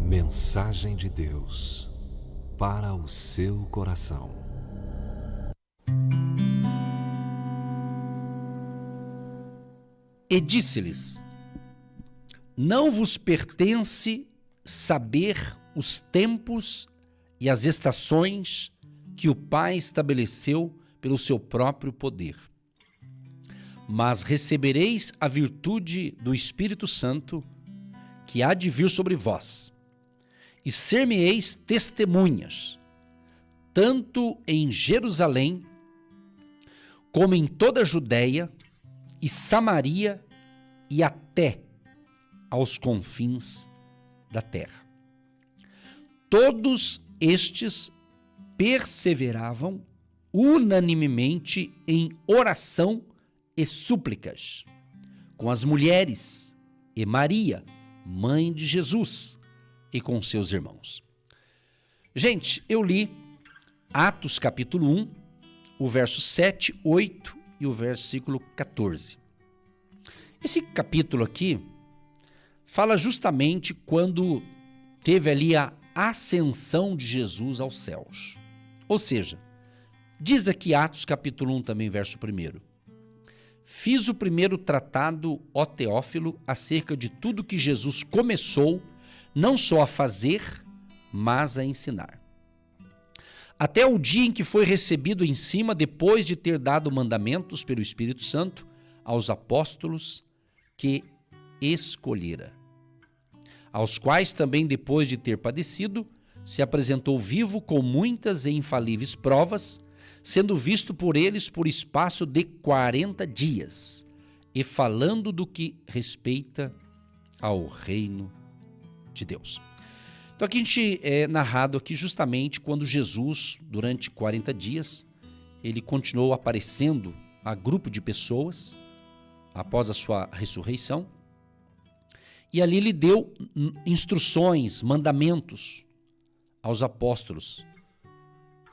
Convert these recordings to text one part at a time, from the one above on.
Mensagem de Deus para o seu coração. E disse-lhes: não vos pertence saber os tempos e as estações que o Pai estabeleceu pelo seu próprio poder. Mas recebereis a virtude do Espírito Santo, que há de vir sobre vós, e ser-me-eis testemunhas, tanto em Jerusalém, como em toda a Judéia e Samaria e até aos confins da terra. Todos estes perseveravam unanimemente em oração e súplicas com as mulheres e Maria, mãe de Jesus, e com seus irmãos. Gente, eu li Atos capítulo 1, o verso 7, 8 e o versículo 14. Esse capítulo aqui fala justamente quando teve ali a ascensão de Jesus aos céus. Ou seja, diz aqui Atos capítulo 1 também, verso 1. Fiz o primeiro tratado, ó Teófilo, acerca de tudo que Jesus começou, não só a fazer, mas a ensinar. Até o dia em que foi recebido em cima, depois de ter dado mandamentos pelo Espírito Santo aos apóstolos que escolhera, aos quais também, depois de ter padecido, se apresentou vivo com muitas e infalíveis provas, sendo visto por eles por espaço de 40 dias, e falando do que respeita ao reino de Deus. Então aqui a gente é narrado aqui justamente quando Jesus, durante 40 dias, ele continuou aparecendo a grupo de pessoas após a sua ressurreição, e ali ele deu instruções, mandamentos aos apóstolos,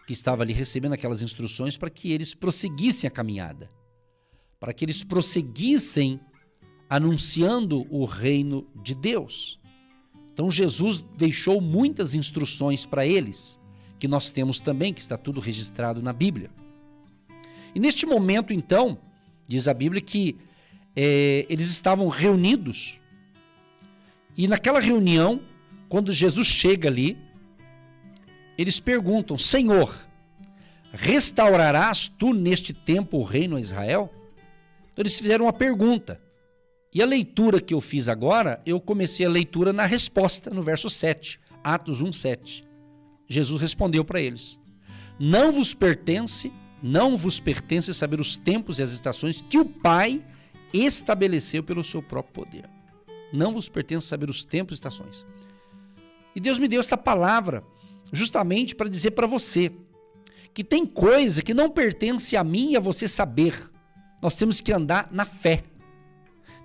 que estavam ali recebendo aquelas instruções para que eles prosseguissem a caminhada, para que eles prosseguissem anunciando o reino de Deus. Então Jesus deixou muitas instruções para eles, que nós temos também, que está tudo registrado na Bíblia. E neste momento, então, diz a Bíblia que eles estavam reunidos, e naquela reunião, quando Jesus chega ali, eles perguntam: Senhor, restaurarás tu neste tempo o reino a Israel? Então eles fizeram uma pergunta. E a leitura que eu fiz agora, eu comecei a leitura na resposta, no verso 7, Atos 1, 7. Jesus respondeu para eles: não vos pertence saber os tempos e as estações que o Pai estabeleceu pelo seu próprio poder. Não vos pertence saber os tempos e estações. E Deus me deu esta palavra justamente para dizer para você que tem coisa que não pertence a mim e a você saber. Nós temos que andar na fé.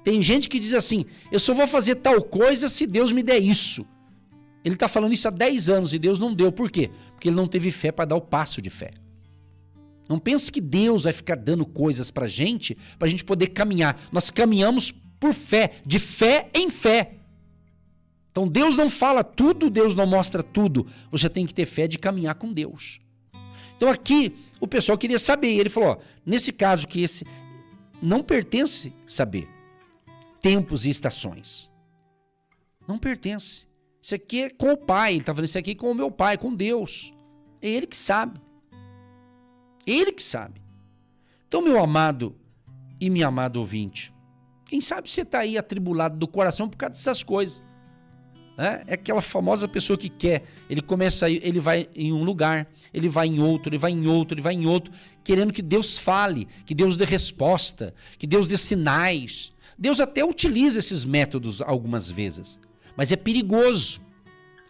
Tem gente que diz assim: eu só vou fazer tal coisa se Deus me der isso. Ele está falando isso há 10 anos e Deus não deu. Por quê? Porque ele não teve fé para dar o passo de fé. Não pense que Deus vai ficar dando coisas para a gente poder caminhar. Nós caminhamos por fé, de fé em fé. Então Deus não fala tudo, Deus não mostra tudo. Você tem que ter fé de caminhar com Deus. Então aqui o pessoal queria saber. Ele falou: ó, nesse caso que esse não pertence saber tempos e estações. Não pertence. Isso aqui é com o Pai. Ele está falando isso aqui com o meu Pai, com Deus. É Ele que sabe. Ele que sabe. Então, meu amado e minha amada ouvinte, quem sabe você está aí atribulado do coração por causa dessas coisas. É aquela famosa pessoa que quer, ele começa, ele vai em um lugar, ele vai em outro, ele vai em outro, ele vai em outro, querendo que Deus fale, que Deus dê resposta, que Deus dê sinais. Deus até utiliza esses métodos algumas vezes, mas é perigoso.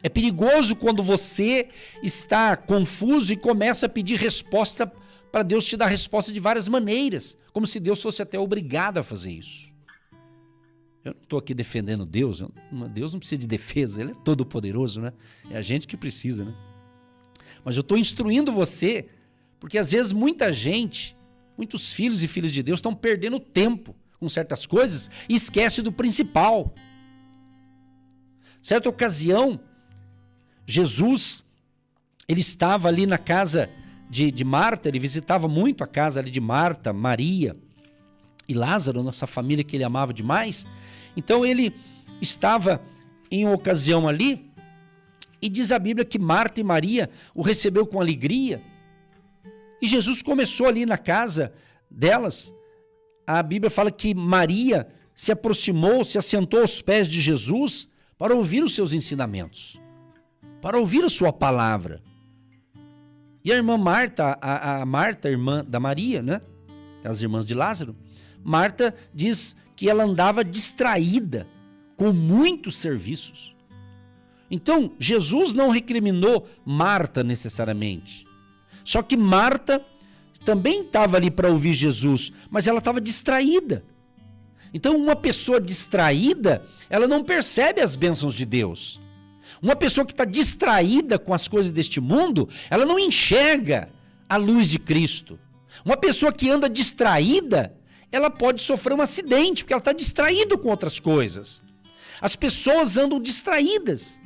É perigoso quando você está confuso e começa a pedir resposta para Deus te dar resposta de várias maneiras, como se Deus fosse até obrigado a fazer isso. Eu não estou aqui defendendo Deus. Deus não precisa de defesa, Ele é todo poderoso, né? É a gente que precisa, né? Mas eu estou instruindo você, porque às vezes muita gente, muitos filhos e filhas de Deus estão perdendo tempo com certas coisas e esquece do principal. Certa ocasião, Jesus, ele estava ali na casa de Marta, ele visitava muito a casa ali de Marta, Maria e Lázaro, nossa família que ele amava demais. Então ele estava em uma ocasião ali, e diz a Bíblia que Marta e Maria o recebeu com alegria. E Jesus começou ali na casa delas. A Bíblia fala que Maria se aproximou, se assentou aos pés de Jesus para ouvir os seus ensinamentos, para ouvir a sua palavra. E a irmã Marta, a Marta, irmã da Maria, né? As irmãs de Lázaro, Marta diz que ela andava distraída com muitos serviços. Então, Jesus não recriminou Marta necessariamente. Só que Marta também estava ali para ouvir Jesus, mas ela estava distraída. Então, uma pessoa distraída, ela não percebe as bênçãos de Deus. Uma pessoa que está distraída com as coisas deste mundo, ela não enxerga a luz de Cristo. Uma pessoa que anda distraída, ela pode sofrer um acidente, porque ela está distraída com outras coisas. As pessoas andam distraídas.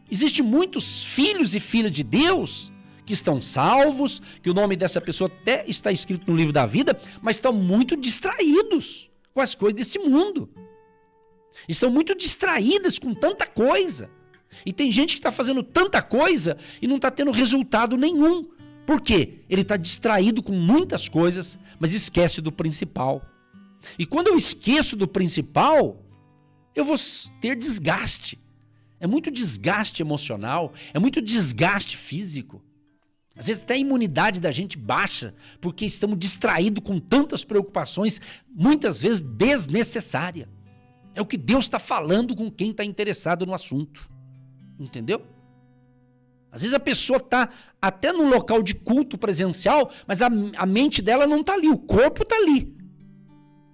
Existem muitos filhos e filhas de Deus que estão salvos, que o nome dessa pessoa até está escrito no livro da vida, mas estão muito distraídos com as coisas desse mundo. Estão muito distraídas com tanta coisa. E tem gente que está fazendo tanta coisa e não está tendo resultado nenhum. Por quê? Ele está distraído com muitas coisas, mas esquece do principal. E quando eu esqueço do principal, eu vou ter desgaste. É muito desgaste emocional, é muito desgaste físico. Às vezes até a imunidade da gente baixa, porque estamos distraídos com tantas preocupações, muitas vezes desnecessárias. É o que Deus está falando com quem está interessado no assunto. Entendeu? Às vezes a pessoa está até no local de culto presencial, mas a mente dela não está ali, o corpo está ali.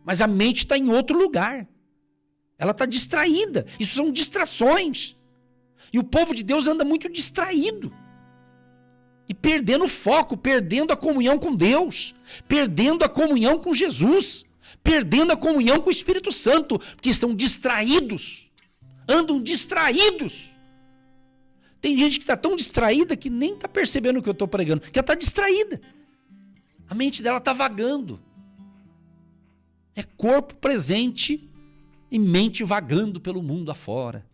Mas a mente está em outro lugar. Ela está distraída. Isso são distrações. E o povo de Deus anda muito distraído. E perdendo o foco, perdendo a comunhão com Deus, perdendo a comunhão com Jesus, perdendo a comunhão com o Espírito Santo, porque estão distraídos. Andam distraídos. Tem gente que está tão distraída que nem está percebendo o que eu estou pregando, que ela está distraída. A mente dela está vagando. É corpo presente e mente vagando pelo mundo afora.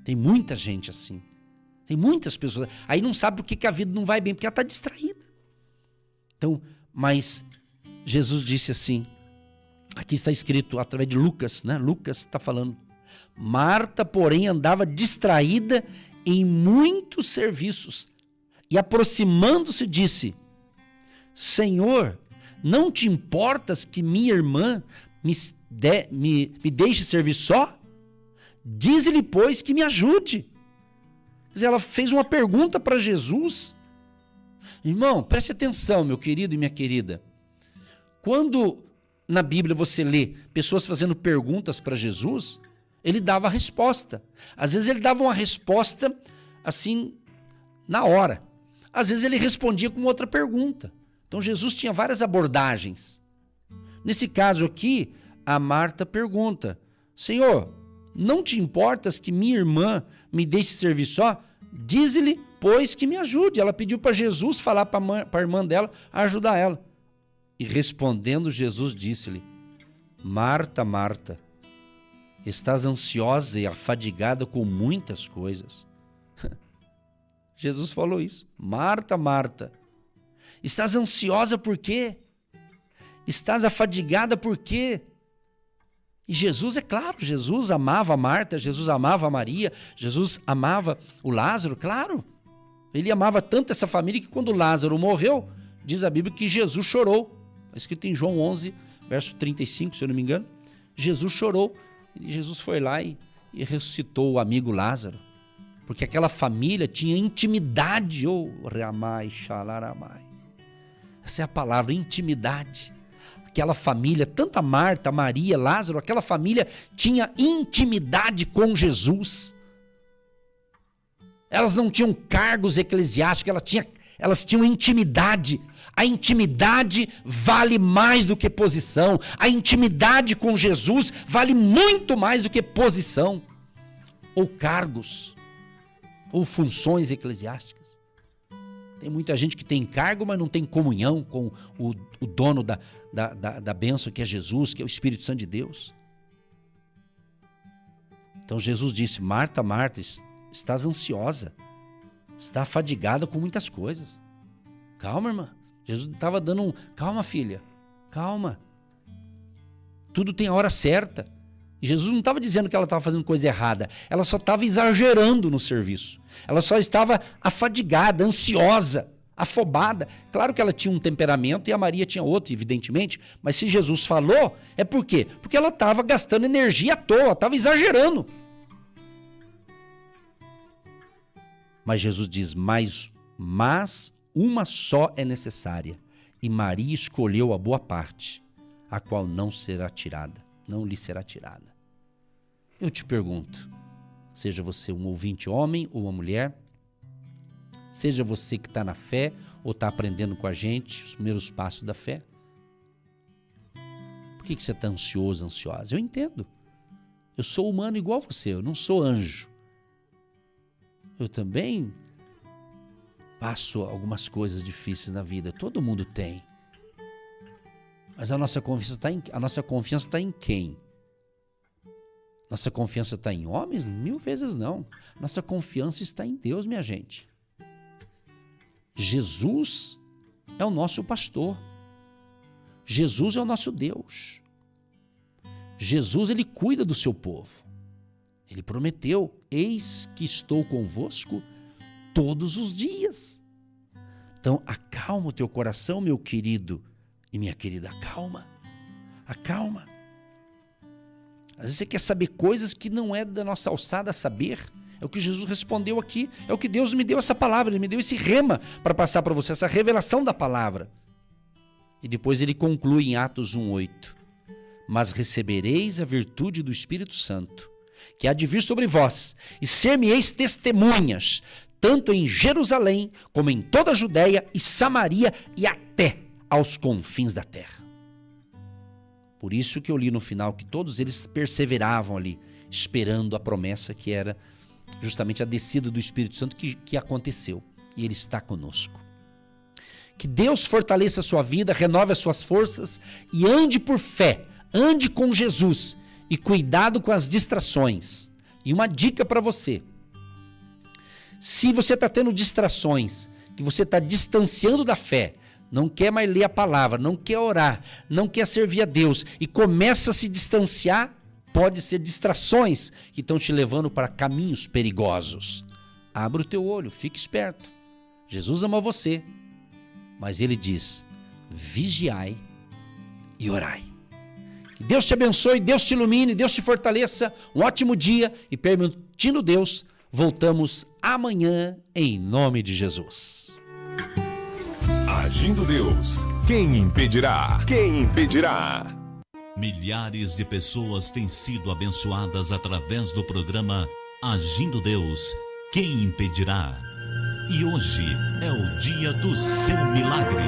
Tem muita gente assim. Tem muitas pessoas. Aí não sabe por que a vida não vai bem, porque ela está distraída. Então, mas Jesus disse assim, aqui está escrito através de Lucas, né? Lucas está falando. Marta, porém, andava distraída em muitos serviços. E aproximando-se disse, Senhor, não te importas que minha irmã me deixe servir só? Dize-lhe, pois, que me ajude. Quer dizer, ela fez uma pergunta para Jesus. Irmão, preste atenção, meu querido e minha querida. Quando na Bíblia você lê pessoas fazendo perguntas para Jesus, ele dava a resposta. Às vezes ele dava uma resposta assim, na hora. Às vezes ele respondia com outra pergunta. Então Jesus tinha várias abordagens. Nesse caso aqui, a Marta pergunta, Senhor, não te importas que minha irmã me deixe servir só? Dize-lhe, pois, que me ajude. Ela pediu para Jesus falar para a irmã dela, ajudar ela. E respondendo, Jesus disse-lhe, Marta, Marta, estás ansiosa e afadigada com muitas coisas. Jesus falou isso. Marta, Marta, estás ansiosa por quê? Estás afadigada por quê? E Jesus, é claro, Jesus amava a Marta, Jesus amava a Maria, Jesus amava o Lázaro, claro. Ele amava tanto essa família que quando Lázaro morreu, diz a Bíblia que Jesus chorou. Está escrito em João 11, verso 35, se eu não me engano. Jesus chorou. E Jesus foi lá e ressuscitou o amigo Lázaro. Porque aquela família tinha intimidade. Essa é a palavra, intimidade. Aquela família, tanto a Marta, a Maria, Lázaro, aquela família tinha intimidade com Jesus. Elas não tinham cargos eclesiásticos, elas tinham intimidade. A intimidade vale mais do que posição. A intimidade com Jesus vale muito mais do que posição ou cargos. ou funções eclesiásticas. Tem muita gente que tem cargo, mas não tem comunhão com o dono da bênção, que é Jesus, que é o Espírito Santo de Deus. Então Jesus disse: Marta, Marta, estás ansiosa, está afadigada com muitas coisas. Calma, irmã. Jesus estava dando calma, filha, calma. Tudo tem a hora certa. E Jesus não estava dizendo que ela estava fazendo coisa errada. Ela só estava exagerando no serviço. Ela só estava afadigada, ansiosa, afobada. Claro que ela tinha um temperamento e a Maria tinha outro, evidentemente. Mas se Jesus falou, é por quê? Porque ela estava gastando energia à toa, estava exagerando. Mas Jesus diz: mas uma só é necessária. E Maria escolheu a boa parte, a qual não lhe será tirada. Eu te pergunto, seja você um ouvinte homem ou uma mulher, seja você que está na fé ou está aprendendo com a gente os primeiros passos da fé, por que você está ansioso, ansiosa? Eu entendo. Eu sou humano igual a você, eu não sou anjo. Eu também passo algumas coisas difíceis na vida, todo mundo tem. Mas a nossa confiança está em quem? Nossa confiança está em homens? 1000 vezes não. Nossa confiança está em Deus, minha gente. Jesus é o nosso pastor. Jesus é o nosso Deus. Jesus, ele cuida do seu povo. Ele prometeu: eis que estou convosco todos os dias. Então, acalma o teu coração, meu querido e minha querida, acalma. Acalma. Às vezes você quer saber coisas que não é da nossa alçada saber. É o que Jesus respondeu aqui. É o que Deus me deu essa palavra. Ele me deu esse rema para passar para você, essa revelação da palavra. E depois ele conclui em Atos 1:8. Mas recebereis a virtude do Espírito Santo, que há de vir sobre vós, e ser-me-eis testemunhas, tanto em Jerusalém, como em toda a Judéia e Samaria e até aos confins da terra. Por isso que eu li no final que todos eles perseveravam ali, esperando a promessa que era justamente a descida do Espírito Santo que aconteceu. E ele está conosco. Que Deus fortaleça a sua vida, renove as suas forças e ande por fé, ande com Jesus e cuidado com as distrações. E uma dica para você: se você está tendo distrações, que você está distanciando da fé, não quer mais ler a palavra, não quer orar, não quer servir a Deus e começa a se distanciar, pode ser distrações que estão te levando para caminhos perigosos. Abra o teu olho, fique esperto. Jesus ama você, mas ele diz: vigiai e orai. Que Deus te abençoe, Deus te ilumine, Deus te fortaleça. Um ótimo dia e, permitindo Deus, voltamos amanhã em nome de Jesus. Agindo Deus, quem impedirá? Quem impedirá? Milhares de pessoas têm sido abençoadas através do programa Agindo Deus, quem impedirá? E hoje é o dia do seu milagre.